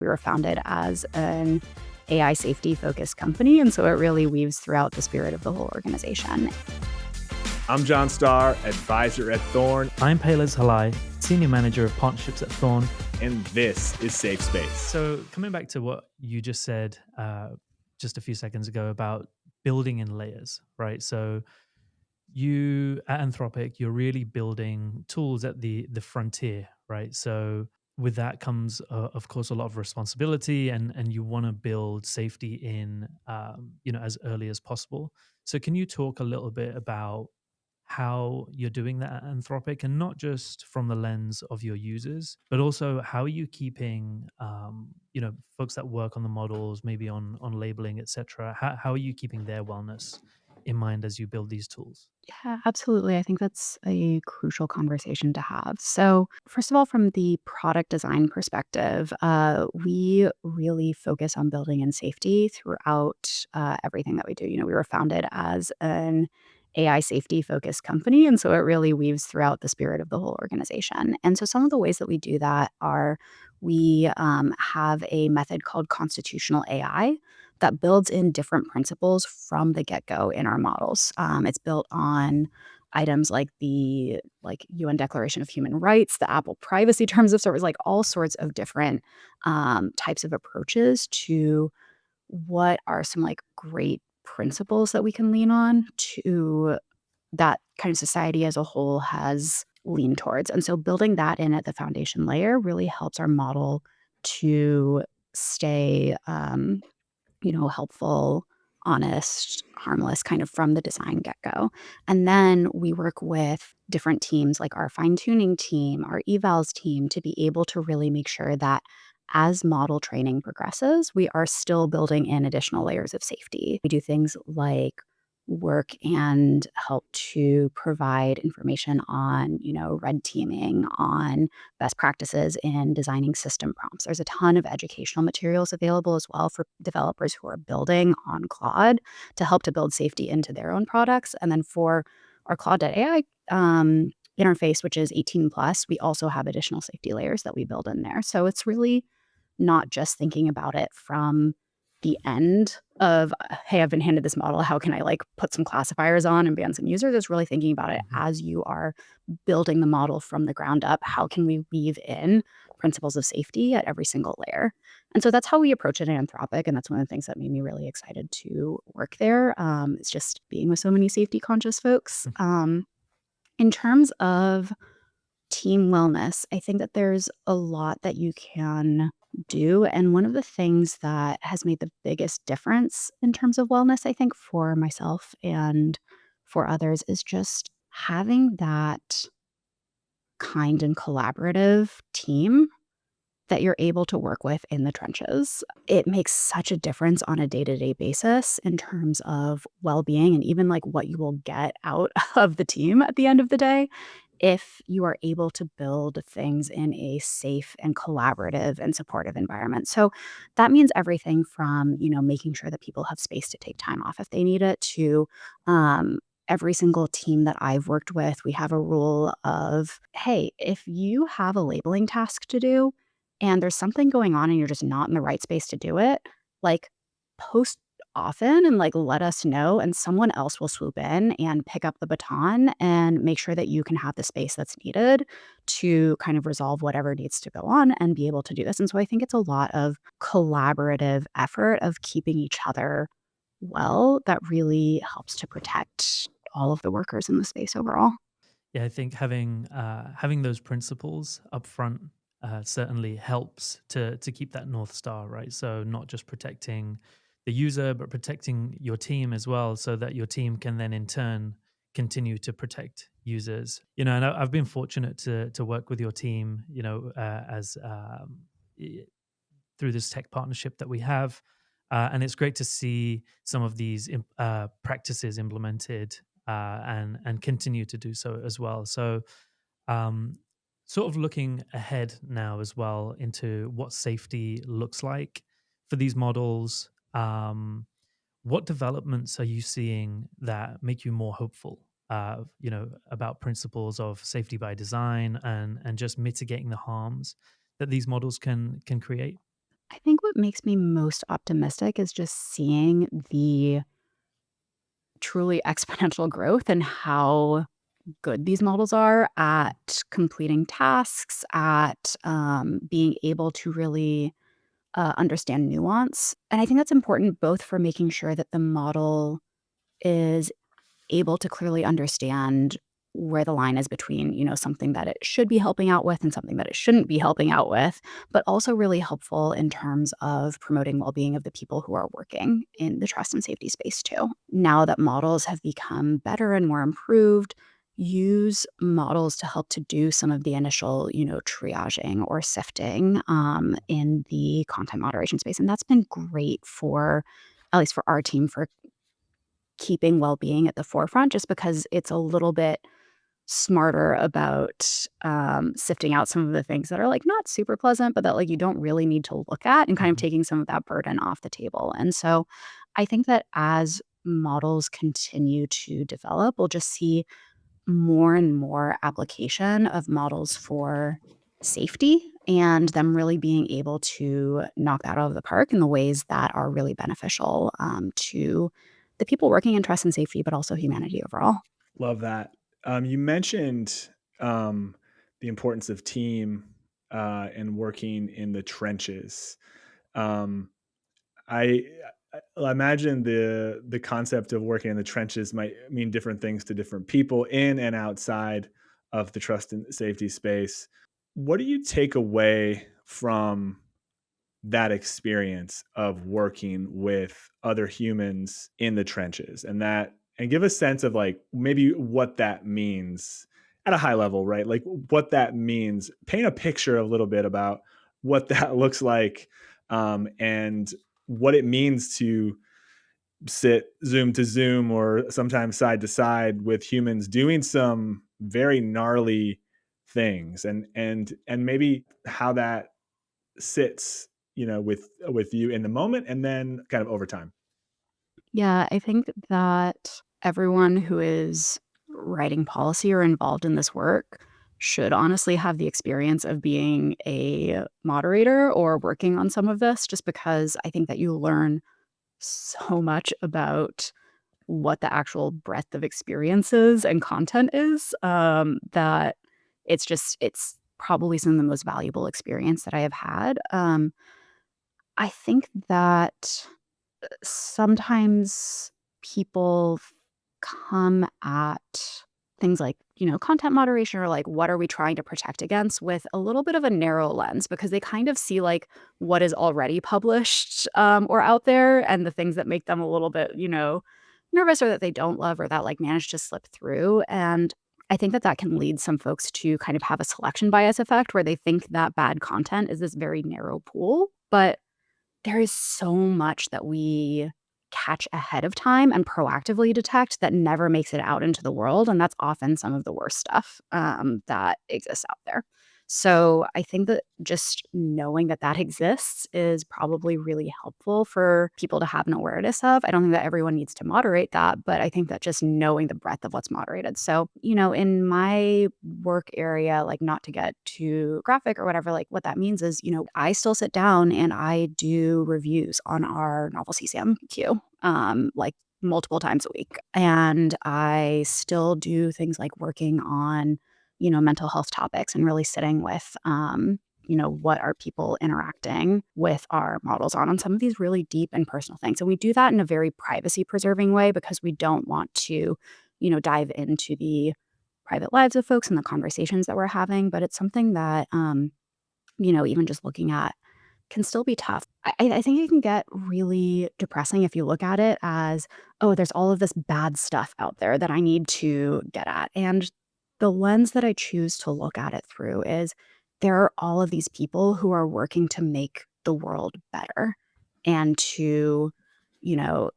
We were founded as an AI safety focused company, and so it really weaves throughout the spirit of the whole organization. I'm John Starr, advisor at Thorn. I'm Paylez Halai, Senior Manager of Partnerships at Thorn. And this is Safe Space. So coming back to what you just said just a few seconds ago about building in layers, right? So you at Anthropic, you're really building tools at the frontier, right? So with that comes, of course, a lot of responsibility, and you want to build safety in, as early as possible. So can you talk a little bit about how you're doing that at Anthropic, and not just from the lens of your users, but also how are you keeping, folks that work on the models, maybe on labeling, etc. How are you keeping their wellness in mind as you build these tools? Yeah, absolutely. I think that's a crucial conversation to have. So, first of all, from the product design perspective, we really focus on building in safety throughout everything that we do. We were founded as an AI safety focused company, and so it really weaves throughout the spirit of the whole organization. And so, some of the ways that we do that are we have a method called constitutional AI that builds in different principles from the get-go in our models. It's built on items like the UN Declaration of Human Rights, the Apple Privacy Terms of Service, like all sorts of different types of approaches to what are some great principles that we can lean on to that kind of society as a whole has leaned towards. And so building that in at the foundation layer really helps our model to stay helpful, honest, harmless, kind of from the design get-go. And then we work with different teams like our fine-tuning team, our evals team, to be able to really make sure that as model training progresses, we are still building in additional layers of safety. We do things like work and help to provide information on, red teaming, on best practices in designing system prompts. There's a ton of educational materials available as well for developers who are building on Claude to help to build safety into their own products. And then for our Claude.ai interface, which is 18 plus, we also have additional safety layers that we build in there. So it's really not just thinking about it from the end of, hey, I've been handed this model. How can I put some classifiers on and ban some users? It's really thinking about it as you are building the model from the ground up. How can we weave in principles of safety at every single layer? And so that's how we approach it in Anthropic. And that's one of the things that made me really excited to work there. It's just being with so many safety conscious folks. In terms of team wellness, I think that there's a lot that you can do. And one of the things that has made the biggest difference in terms of wellness, I think, for myself and for others, is just having that kind and collaborative team that you're able to work with in the trenches. It makes such a difference on a day-to-day basis in terms of well-being and even what you will get out of the team at the end of the day if you are able to build things in a safe and collaborative and supportive environment. So that means everything from, making sure that people have space to take time off if they need it to every single team that I've worked with, we have a rule of, hey, if you have a labeling task to do and there's something going on and you're just not in the right space to do it, post often and let us know, and someone else will swoop in and pick up the baton and make sure that you can have the space that's needed to kind of resolve whatever needs to go on and be able to do this. And so I think it's a lot of collaborative effort of keeping each other well that really helps to protect all of the workers in the space overall. Yeah, I think having those principles up front certainly helps to keep that North Star, right? So not just protecting the user, but protecting your team as well, so that your team can then in turn continue to protect users. And I've been fortunate to work with your team, as through this tech partnership that we have. And it's great to see some of these practices implemented and continue to do so as well. So, um, sort of looking ahead now as well into what safety looks like for these models. What developments are you seeing that make you more hopeful? About principles of safety by design and just mitigating the harms that these models can create. I think what makes me most optimistic is just seeing the truly exponential growth and how good these models are at completing tasks, at being able to really understand nuance. And I think that's important both for making sure that the model is able to clearly understand where the line is between, something that it should be helping out with and something that it shouldn't be helping out with, but also really helpful in terms of promoting well-being of the people who are working in the trust and safety space too. Now that models have become better and more improved, use models to help to do some of the initial, triaging or sifting in the content moderation space. And that's been great for, at least for our team, for keeping well-being at the forefront just because it's a little bit smarter about, sifting out some of the things that are, like, not super pleasant, but that, like, you don't really need to look at and kind of Mhm. taking some of that burden off the table, and so I think that as models continue to develop, we'll just see more and more application of models for safety and them really being able to knock that out of the park in the ways that are really beneficial, to the people working in trust and safety, but also humanity overall. Love that. You mentioned the importance of team and working in the trenches. Um, I, I imagine the concept of working in the trenches might mean different things to different people in and outside of the trust and safety space. What do you take away from that experience of working with other humans in the trenches, and give a sense of like maybe what that means at a high level, right? Like what that means, paint a picture a little bit about what that looks like, and what it means to sit zoom to zoom or sometimes side to side with humans doing some very gnarly things, and maybe how that sits, with you in the moment and then kind of over time. Yeah, I think that everyone who is writing policy or involved in this work should honestly have the experience of being a moderator or working on some of this, just because I think that you learn so much about what the actual breadth of experiences and content is, that it's probably some of the most valuable experience that I have had. I think that sometimes people come at things like, content moderation or like, what are we trying to protect against with a little bit of a narrow lens because they kind of see like what is already published or out there and the things that make them a little bit, nervous or that they don't love or that like manage to slip through. And I think that that can lead some folks to kind of have a selection bias effect where they think that bad content is this very narrow pool. But there is so much that we catch ahead of time and proactively detect that never makes it out into the world, and that's often some of the worst stuff, that exists out there. So, I think that just knowing that that exists is probably really helpful for people to have an awareness of. I don't think that everyone needs to moderate that, but I think that just knowing the breadth of what's moderated. So, in my work area, like, not to get too graphic or whatever, like, what that means is, I still sit down and I do reviews on our novel CCM queue, like, multiple times a week. And I still do things like working on, mental health topics and really sitting with, what are people interacting with our models on some of these really deep and personal things. And we do that in a very privacy preserving way because we don't want to, dive into the private lives of folks and the conversations that we're having. But it's something that, even just looking at can still be tough. I think it can get really depressing if you look at it as, "Oh, there's all of this bad stuff out there that I need to get at," and the lens that I choose to look at it through is there are all of these people who are working to make the world better and to, you know,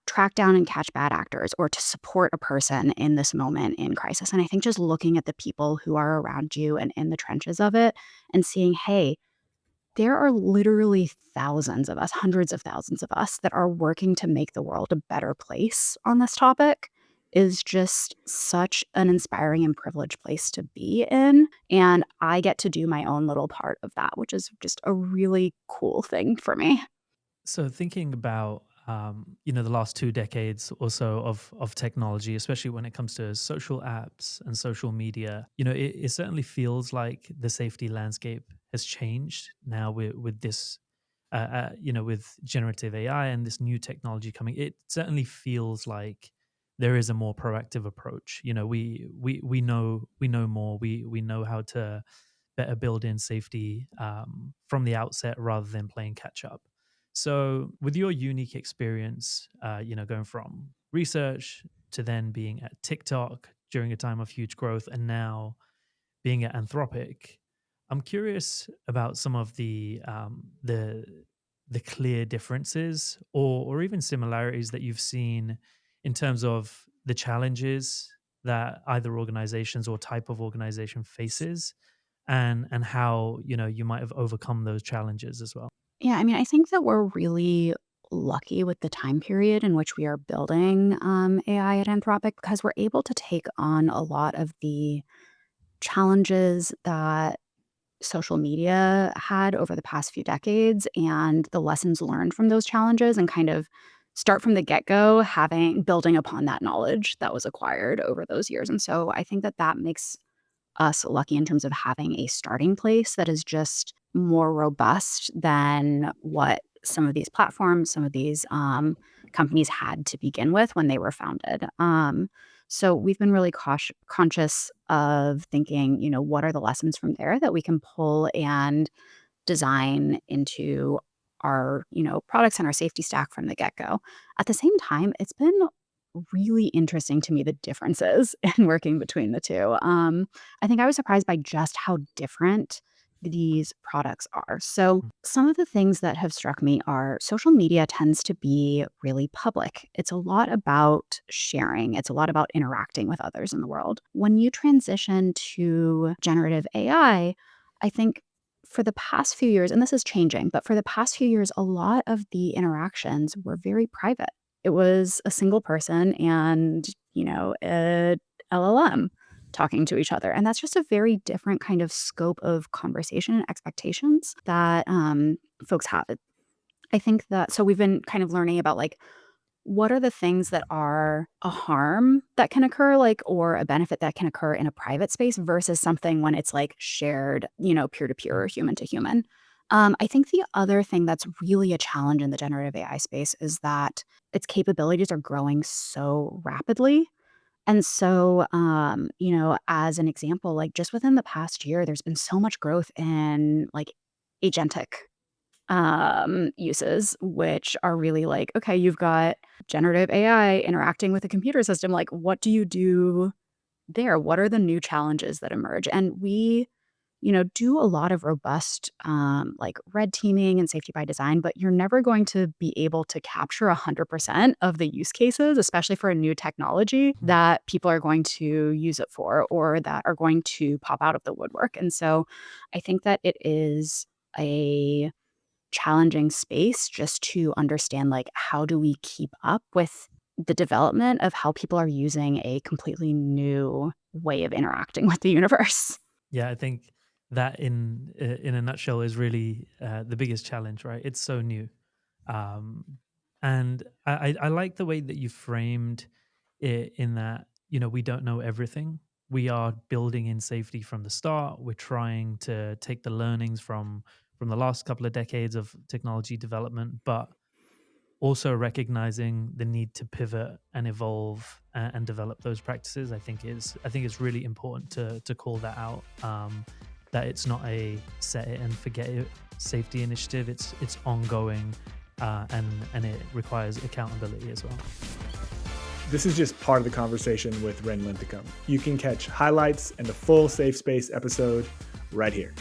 track down and catch bad actors or to support a person in this moment in crisis, and I think just looking at the people who are around you and in the trenches of it and seeing, "Hey, there are literally thousands of us, hundreds of thousands of us that are working to make the world a better place on this topic. is just such an inspiring and privileged place to be in, and I get to do my own little part of that, which is just a really cool thing for me. So thinking about the last 2 decades or so of technology, especially when it comes to social apps and social media, it certainly feels like the safety landscape has changed now with this, with generative AI and this new technology coming. It certainly feels like there is a more proactive approach. We know more. We know how to better build in safety from the outset rather than playing catch up. So, with your unique experience, going from research to then being at TikTok during a time of huge growth, and now being at Anthropic, I'm curious about some of the clear differences or even similarities that you've seen in terms of the challenges that either organizations or type of organization faces, and how you might have overcome those challenges as well. Yeah, I mean, I think that we're really lucky with the time period in which we are building AI at Anthropic because we're able to take on a lot of the challenges that social media had over the past few decades and the lessons learned from those challenges and kind of start from the get-go having building upon that knowledge that was acquired over those years. And so I think that that makes us lucky in terms of having a starting place that is just more robust than what some of these platforms, some of these companies had to begin with when they were founded. So we've been really conscious of thinking, what are the lessons from there that we can pull and design into our, products and our safety stack from the get-go. At the same time, it's been really interesting to me the differences in working between the 2. I think I was surprised by just how different these products are. So, some of the things that have struck me are social media tends to be really public. It's a lot about sharing, it's a lot about interacting with others in the world. When you transition to generative I think for the past few years, and this is changing, but for the past few years, a lot of the interactions were very private. It was a single person and, a LLM talking to each other, and that's just a very different kind of scope of conversation and expectations that, folks have. I think that so we've been kind of learning about, like, what are the things that are a harm that can occur, like, or a benefit that can occur in a private space versus something when it's, like, shared, peer to peer or human to human. I think the other thing that's really a challenge in the generative AI space is that its capabilities are growing so rapidly. And so, as an example, like, just within the past year, there's been so much growth in, like, agentic uses, which are really like, okay, you've got generative AI interacting with a computer system. Like, what do you do there? What are the new challenges that emerge? And we, do a lot of robust, like red teaming and safety by design, but you're never going to be able to capture 100% of the use cases, especially for a new technology Mhm. that people are going to use it for or that are going to pop out of the woodwork. And so I think that it is a challenging space just to understand, like, how do we keep up with the development of how people are using a completely new way of interacting with the universe. Yeah, I think that in a nutshell is really the biggest challenge, right? It's so new, um, and I like the way that you framed it in that we don't know everything. We are building in safety from the start. We're trying to take the learnings from the last couple of decades of technology development, but also recognizing the need to pivot and evolve and develop those practices. I think it's really important to call that out. That it's not a set it and forget it safety initiative. It's ongoing, and it requires accountability as well. This is just part of the conversation with Ryn Linthicum. You can catch highlights and the full Safe Space episode right here.